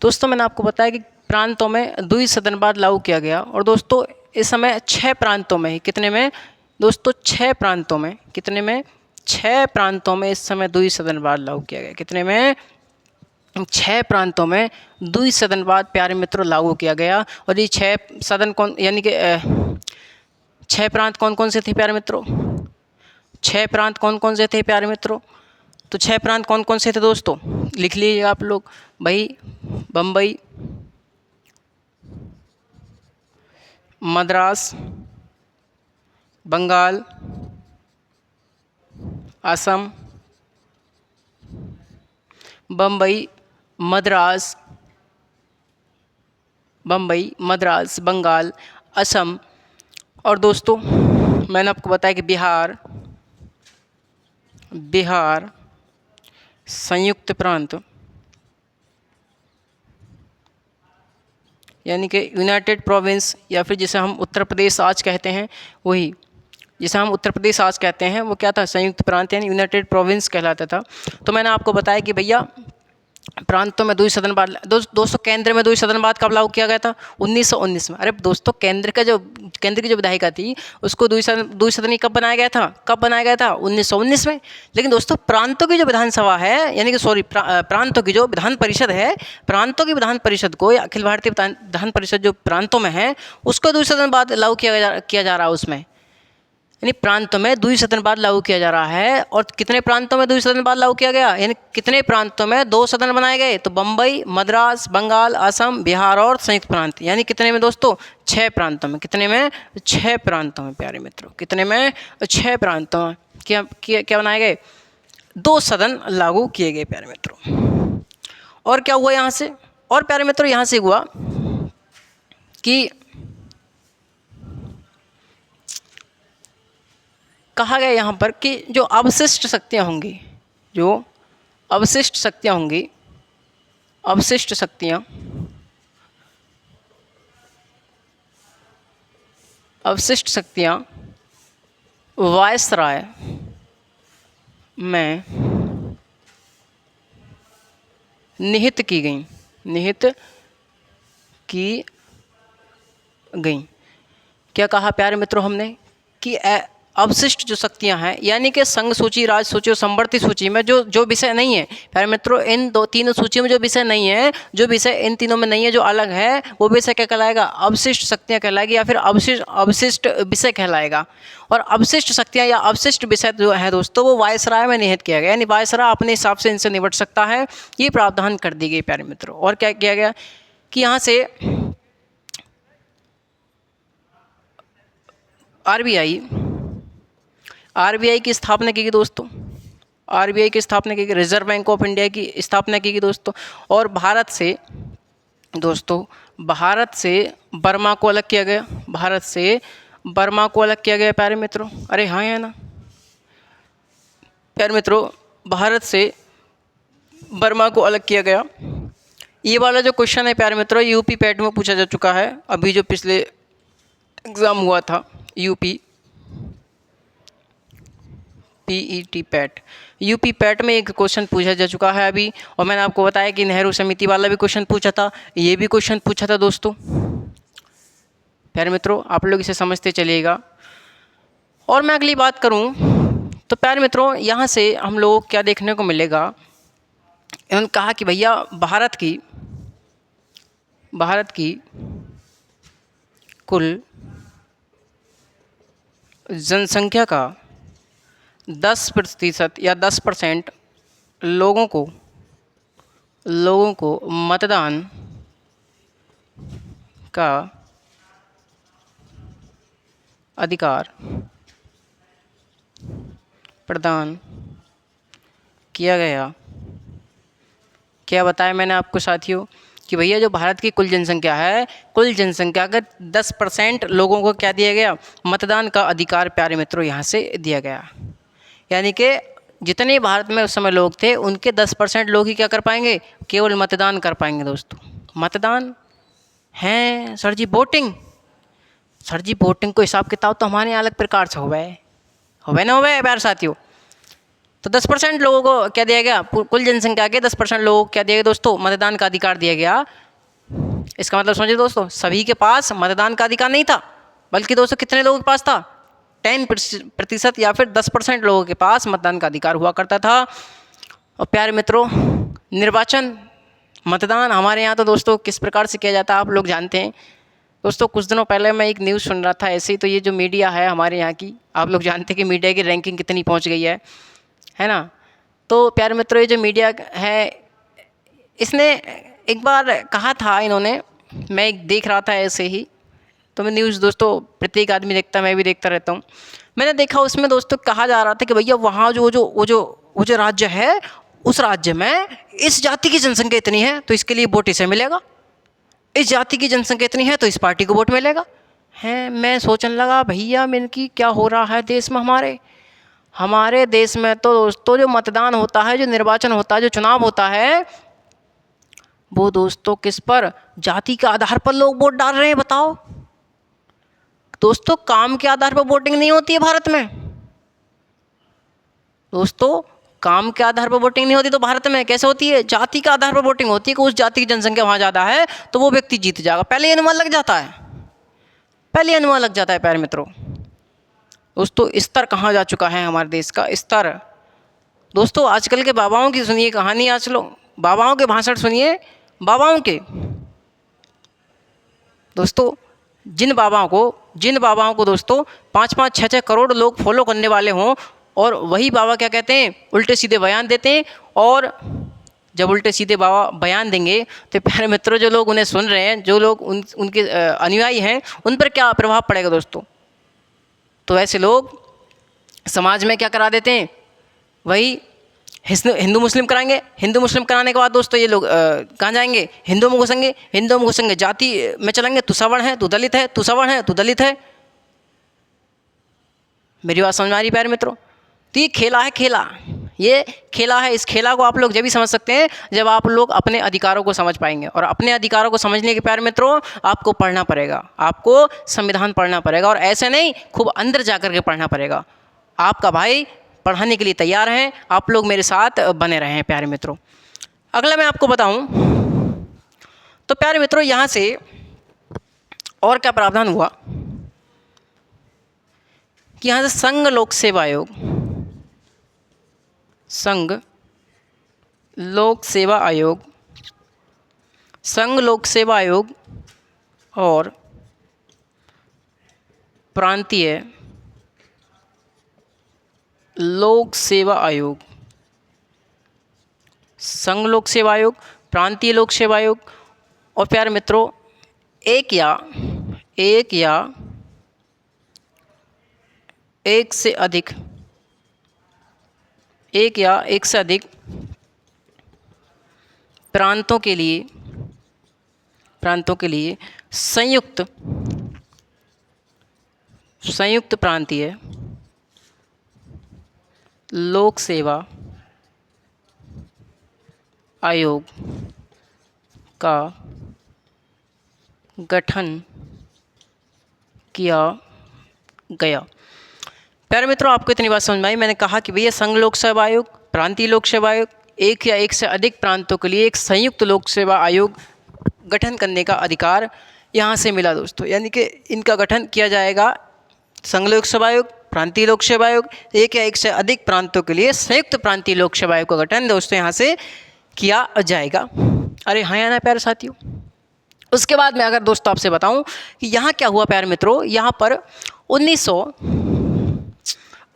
दोस्तों मैंने आपको बताया कि प्रांतों में द्विसदनवाद लागू किया गया, और दोस्तों इस समय 6 प्रांतों में, कितने में दोस्तों? 6 प्रांतों में। कितने में? 6 प्रांतों में इस समय द्विसदनवाद लागू किया गया। कितने में? 6 प्रांतों में द्विसदनवाद प्यारे मित्रों लागू किया गया। और ये 6 सदन कौन, यानी कि 6 प्रांत कौन कौन से थे प्यारे मित्रों? 6 प्रांत कौन कौन से थे प्यारे मित्रों? तो 6 प्रांत कौन कौन से थे दोस्तों? लिख लीजिए आप लोग भाई। बम्बई, मद्रास, बंगाल, असम, बम्बई, मद्रास, बंगाल, असम, और दोस्तों मैंने आपको बताया कि बिहार, संयुक्त प्रांत, यानी कि यूनाइटेड प्रोविंस, या फिर जिसे हम उत्तर प्रदेश आज कहते हैं, वही जिसे हम उत्तर प्रदेश आज कहते हैं वो क्या था, संयुक्त प्रांत यानी यूनाइटेड प्रोविंस कहलाता था। तो मैंने आपको बताया कि भैया प्रांतों में द्विसदनवाद, दोस्तों केंद्र में द्विसदनवाद कब लागू किया गया था, 1919 में। अरे दोस्तों केंद्र की जो विधायिका थी उसको द्विसदनी कब बनाया गया था 1919 में। लेकिन दोस्तों प्रांतों की जो विधानसभा है, यानी कि प्रांतों की जो विधान परिषद है, प्रांतों की विधान परिषद को, अखिल भारतीय विधान परिषद जो प्रांतों में है उसको द्विसदनवाद लागू किया जा रहा है उसमें, यानी प्रांतों में द्विसदनवाद लागू किया जा रहा है। और कितने प्रांतों में द्विसदनवाद लागू किया गया, यानी कितने प्रांतों में 2 सदन बनाए गए, तो बम्बई, मद्रास, बंगाल, असम, बिहार और संयुक्त प्रांत, यानी कितने में दोस्तों, 6 प्रांतों में। कितने में, 6 प्रांतों में प्यारे मित्रों, कितने में, 6 प्रांतों में क्या बनाए गए, 2 सदन लागू किए गए प्यारे मित्रों। और क्या हुआ यहाँ से, और प्यारे मित्रों यहाँ से हुआ कि कहा गया यहाँ पर कि जो अवशिष्ट शक्तियाँ होंगी, अवशिष्ट शक्तियाँ वायसराय में निहित की गई। क्या कहा प्यारे मित्रों हमने कि अवशिष्ट जो शक्तियां हैं, यानी कि संघ सूची, राज सूची और संवर्ती सूची में जो विषय नहीं है प्यारे मित्रों, इन तीनों सूचियों में जो विषय नहीं है, जो विषय इन तीनों में नहीं है, जो अलग है, वो विषय क्या कहलाएगा, अवशिष्ट शक्तियां कहलाएगी, या फिर अवशिष्ट विषय कहलाएगा। और अवशिष्ट शक्तियां या अवशिष्ट विषय जो है दोस्तों, वो वायसराय में निहित किया गया, यानी वायसराय अपने हिसाब से इनसे निपट सकता है, ये प्रावधान कर दी गई प्यारे मित्रों। और क्या किया गया कि यहाँ से आरबीआई की स्थापना की गई दोस्तों, आरबीआई की स्थापना की गई, रिजर्व बैंक ऑफ इंडिया की स्थापना की गई दोस्तों। और भारत से बर्मा को अलग किया गया, प्यारे मित्रों। अरे हाँ या ना प्यारे मित्रों, भारत से बर्मा को अलग किया गया। ये वाला जो क्वेश्चन है प्यारे मित्रों, यूपी पैट में पूछा जा चुका है, अभी जो पिछले एग्ज़ाम हुआ था यूपी पैट में एक क्वेश्चन पूछा जा चुका है अभी। और मैंने आपको बताया कि नेहरू समिति वाला भी क्वेश्चन पूछा था, ये भी क्वेश्चन पूछा था दोस्तों। प्यारे मित्रों आप लोग इसे समझते चलिएगा। और मैं अगली बात करूं तो प्यारे मित्रों, यहाँ से हम लोगों को क्या देखने को मिलेगा, इन्होंने कहा कि भैया भारत की कुल जनसंख्या का 10% या 10% लोगों को मतदान का अधिकार प्रदान किया गया। क्या बताया मैंने आपको साथियों कि भैया जो भारत की कुल जनसंख्या है, कुल जनसंख्या का 10% लोगों को क्या दिया गया, मतदान का अधिकार प्यारे मित्रों यहाँ से दिया गया। यानी कि जितने भारत में उस समय लोग थे उनके 10% लोग ही क्या कर पाएंगे, केवल मतदान कर पाएंगे दोस्तों। मतदान हैं सर जी, वोटिंग को हिसाब किताब तो हमारे यहाँ अलग प्रकार से होवे प्यारे साथियों। तो 10% लोगों को क्या दिया गया, कुल जनसंख्या के 10% लोगों को क्या दिया गया दोस्तों, मतदान का अधिकार दिया गया। इसका मतलब समझिए दोस्तों, सभी के पास मतदान का अधिकार नहीं था, बल्कि दोस्तों कितने लोगों के पास था, 10% या फिर 10% लोगों के पास मतदान का अधिकार हुआ करता था। और प्यारे मित्रों, निर्वाचन मतदान हमारे यहाँ तो दोस्तों किस प्रकार से किया जाता है आप लोग जानते हैं दोस्तों। कुछ दिनों पहले मैं एक न्यूज़ सुन रहा था ऐसे ही, तो ये जो मीडिया है हमारे यहाँ की, आप लोग जानते हैं कि मीडिया की रैंकिंग कितनी पहुँच गई है ना। तो प्यारे मित्रों, ये जो मीडिया है, इसने एक बार कहा था इन्होंने, मैं एक देख रहा था ऐसे ही, तो मैं न्यूज़ दोस्तों प्रत्येक आदमी देखता है, मैं भी देखता रहता हूँ। मैंने देखा उसमें दोस्तों कहा जा रहा था कि भैया वहाँ जो राज्य है उस राज्य में इस जाति की जनसंख्या इतनी है तो इसके लिए वोट इसे मिलेगा, इस जाति की जनसंख्या इतनी है तो इस पार्टी को वोट मिलेगा। हैं, मैं सोचने लगा भैया मैंने की क्या हो रहा है देश में। हमारे देश में तो दोस्तों जो मतदान होता है, जो निर्वाचन होता है, जो चुनाव होता है, वो दोस्तों किस पर, जाति के आधार पर लोग वोट डाल रहे हैं। बताओ दोस्तों, काम के आधार पर वोटिंग नहीं होती है भारत में। दोस्तों काम के आधार पर वोटिंग नहीं होती तो भारत में कैसे होती है, जाति के आधार पर वोटिंग होती है कि उस जाति की जनसंख्या वहाँ ज़्यादा है तो वो व्यक्ति जीत जाएगा। पहले ही अनुमान लग जाता है, पहले ही अनुमान लग जाता है प्यारे मित्रों। दोस्तों स्तर कहाँ जा चुका है हमारे देश का स्तर। दोस्तों आजकल के बाबाओं की सुनिए कहानी, आज लोग बाबाओं के भाषण सुनिए, बाबाओं के। दोस्तों जिन बाबाओं को दोस्तों 5-5, 6-6 करोड़ लोग फॉलो करने वाले हों और वही बाबा क्या कहते हैं, उल्टे सीधे बयान देते हैं। और जब उल्टे सीधे बाबा बयान देंगे तो प्यारे मित्रों जो लोग उन्हें सुन रहे हैं, जो लोग उनके अनुयायी हैं, उन पर क्या प्रभाव पड़ेगा दोस्तों। तो ऐसे लोग समाज में क्या करा देते हैं, वही हिंदू मुस्लिम कराएंगे। हिंदू मुस्लिम कराने के बाद दोस्तों ये लोग कहाँ जाएंगे, हिंदुओं में घुसेंगे, जाति में चलेंगे। तू सवर्ण है, तू दलित है, तू सवर्ण है, तू दलित है। मेरी बात समझ में आ रही प्यारे मित्रों। तो ये खेला है, ये खेला है। इस खेला को आप लोग जब भी समझ सकते हैं जब आप लोग अपने अधिकारों को समझ पाएंगे। और अपने अधिकारों को समझने के प्यारे मित्रों आपको पढ़ना पड़ेगा, आपको संविधान पढ़ना पड़ेगा। और ऐसे नहीं, खूब अंदर जाकर के पढ़ना पड़ेगा। आपका भाई पढ़ाने के लिए तैयार हैं, आप लोग मेरे साथ बने रहे हैं प्यारे मित्रों। अगला मैं आपको बताऊं तो प्यारे मित्रों यहाँ से और क्या प्रावधान हुआ कि यहाँ से संघ लोक सेवा आयोग संघ लोक सेवा आयोग और प्रांतीय लोक सेवा आयोग, संघ लोक सेवा आयोग, प्रांतीय लोक सेवा आयोग और प्यारे मित्रों एक या एक से अधिक प्रांतों के लिए संयुक्त प्रांतीय लोक सेवा आयोग का गठन किया गया। प्यारे मित्रों आपको इतनी बात समझ में आई। मैंने कहा कि भैया संघ लोक सेवा आयोग, प्रांतीय लोक सेवा आयोग, एक या एक से अधिक प्रांतों के लिए एक संयुक्त लोक सेवा आयोग गठन करने का अधिकार यहाँ से मिला दोस्तों। यानी कि इनका गठन किया जाएगा, संघ लोक सेवा आयोग, प्रांतीय लोक सेवा आयोग, एक या एक से अधिक प्रांतों के लिए संयुक्त प्रांतीय लोक सेवा आयोग का गठन दोस्तों यहाँ से किया जाएगा। अरे हाँ या ना प्यारे साथियों। उसके बाद मैं अगर दोस्तों आपसे बताऊं कि यहाँ क्या हुआ प्यारे मित्रों, यहाँ पर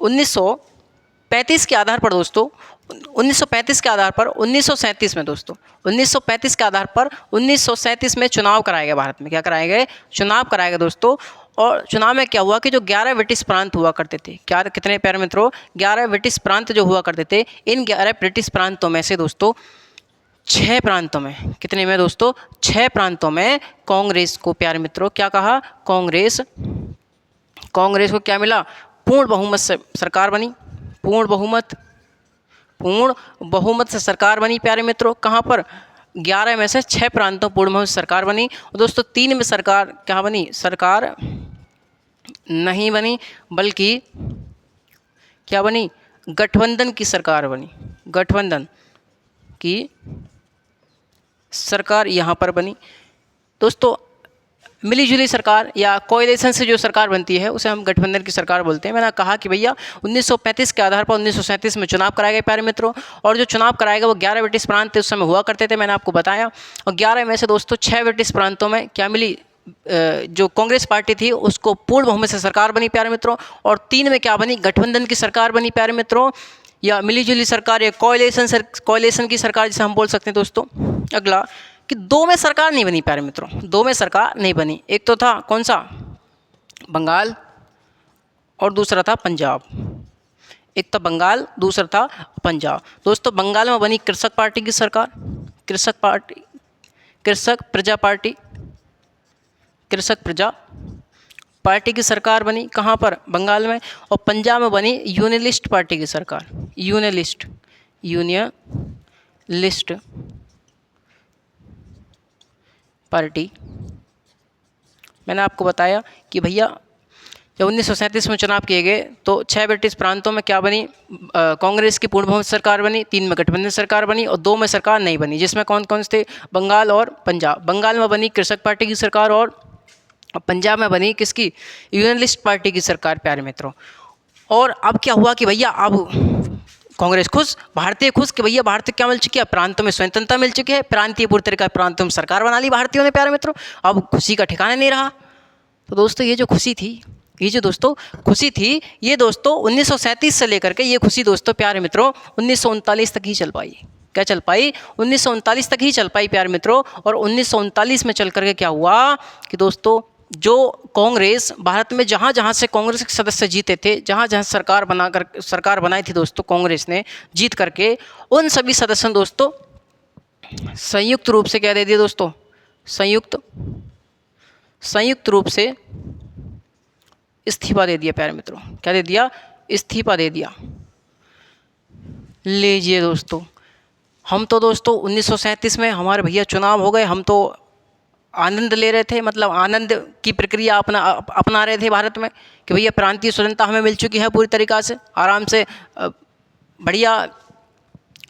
1935 के आधार पर दोस्तों 1935 के आधार पर 1937 में दोस्तों 1935 के आधार पर 1937 में चुनाव कराए गए। भारत में क्या कराए गए, चुनाव कराए गए दोस्तों। और चुनाव में क्या हुआ कि जो 11 ब्रिटिश प्रांत हुआ करते थे, क्या कितने प्यारे मित्रों, 11 ब्रिटिश प्रांत जो हुआ करते थे, इन 11 ब्रिटिश प्रांतों में से दोस्तों 6 प्रांतों में, कितने में दोस्तों, 6 प्रांतों में कांग्रेस को प्यारे मित्रों क्या कहा, कांग्रेस को क्या मिला, पूर्ण बहुमत से सरकार बनी। पूर्ण बहुमत से सरकार बनी प्यारे मित्रों। कहाँ पर, 11 में से 6 प्रांतों पूर्ण बहुमत से सरकार बनी। और दोस्तों 3 में सरकार क्या बनी, सरकार नहीं बनी, बल्कि क्या बनी, गठबंधन की सरकार बनी। गठबंधन की सरकार यहाँ पर बनी दोस्तों। मिलीजुली सरकार या कोएलिशन से जो सरकार बनती है उसे हम गठबंधन की सरकार बोलते हैं। मैंने कहा कि भैया 1935 के आधार पर 1937 में चुनाव कराए गए प्यारे मित्रों। और जो चुनाव कराए गए वो 11 ब्रिटिश प्रांत उस समय हुआ करते थे, मैंने आपको बताया। और 11 में से दोस्तों 6 ब्रिटिश प्रांतों में क्या मिली, जो कांग्रेस पार्टी थी उसको पूर्ण बहुमत से सरकार बनी प्यारे मित्रों। और 3 में क्या बनी, गठबंधन की सरकार बनी प्यारे मित्रों, या मिलीजुली सरकार या कोएलिशन की सरकार जिसे हम बोल सकते हैं दोस्तों। अगला कि 2 में सरकार नहीं बनी प्यारे मित्रों, 2 में सरकार नहीं बनी। एक तो था कौन सा, बंगाल, और दूसरा था पंजाब। एक था बंगाल, दूसरा था पंजाब। दोस्तों बंगाल में बनी कृषक पार्टी की सरकार, कृषक प्रजा पार्टी, कृषक प्रजा पार्टी की सरकार बनी कहाँ पर, बंगाल में। और पंजाब में बनी यूनियलिस्ट पार्टी की सरकार, यूनियलिस्ट पार्टी। मैंने आपको बताया कि भैया जब 1937 में चुनाव किए गए तो 6 ब्रिटिश प्रांतों में क्या बनी, कांग्रेस की पूर्ण बहुमत सरकार बनी, 3 में गठबंधन सरकार बनी और 2 में सरकार नहीं बनी, जिसमें कौन कौन से थे, बंगाल और पंजाब। बंगाल में बनी कृषक पार्टी की सरकार और पंजाब में बनी किसकी, यूनियलिस्ट पार्टी की सरकार प्यारे मित्रों। और अब क्या हुआ कि भैया अब कांग्रेस खुश, भारतीय खुश कि भैया भारत क्या मिल चुकी है, प्रांतों में स्वतंत्रता मिल चुकी है, प्रांतीय पूर्व तरीका प्रांतों में सरकार बना ली भारतीयों ने प्यारे मित्रों। अब खुशी का ठिकाना नहीं रहा। तो दोस्तों ये जो खुशी थी, ये जो दोस्तों खुशी थी, ये दोस्तों 1937 से लेकर के ये खुशी दोस्तों प्यारे मित्रों 1939 तक ही चल पाई। क्या चल पाई, 1939 तक ही चल पाई प्यारे मित्रों। और 1939 में चल करके क्या हुआ कि दोस्तों जो कांग्रेस भारत में जहाँ जहाँ से कांग्रेस के सदस्य जीते थे, जहाँ जहाँ सरकार बनाई थी दोस्तों कांग्रेस ने जीत करके, उन सभी सदस्यों दोस्तों संयुक्त रूप से क्या दे दिया दोस्तों, संयुक्त रूप से इस्तीफा दे दिया प्यारे मित्रों। क्या दे दिया, इस्तीफा दे दिया। लीजिए दोस्तों, हम तो दोस्तों 1937 में हमारे भैया चुनाव हो गए, हम तो आनंद ले रहे थे, मतलब आनंद की प्रक्रिया अपना रहे थे भारत में कि भैया प्रांतीय स्वतंत्रता हमें मिल चुकी है पूरी तरीक़ा से, आराम से बढ़िया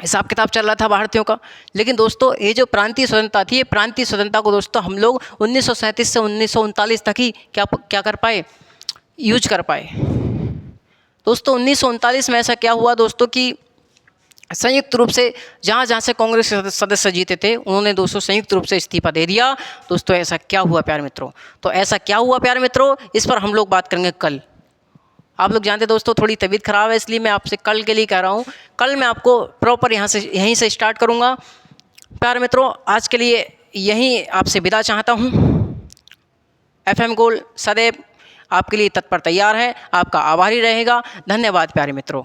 हिसाब किताब चल रहा था भारतीयों का। लेकिन दोस्तों ये जो प्रांतीय स्वतंत्रता थी, ये प्रांतीय स्वतंत्रता को दोस्तों हम लोग 1937 से 1939 तक ही क्या कर पाए, यूज कर पाए। दोस्तों 1939 में ऐसा क्या हुआ दोस्तों कि संयुक्त रूप से जहाँ जहाँ से कांग्रेस के सदस्य जीते थे उन्होंने दोस्तों संयुक्त रूप से इस्तीफा दे दिया। दोस्तों ऐसा क्या हुआ प्यारे मित्रों, तो ऐसा क्या हुआ प्यारे मित्रों, इस पर हम लोग बात करेंगे कल। आप लोग जानते दोस्तों थोड़ी तबीयत ख़राब है, इसलिए मैं आपसे कल के लिए कह रहा हूँ। कल मैं आपको प्रॉपर यहीं से स्टार्ट करूँगा प्यारे मित्रों। आज के लिए यहीं आपसे विदा चाहता हूँ। FM गोल्ड सदैव आपके लिए तत्पर तैयार है, आपका आभारी रहेगा। धन्यवाद प्यारे मित्रों।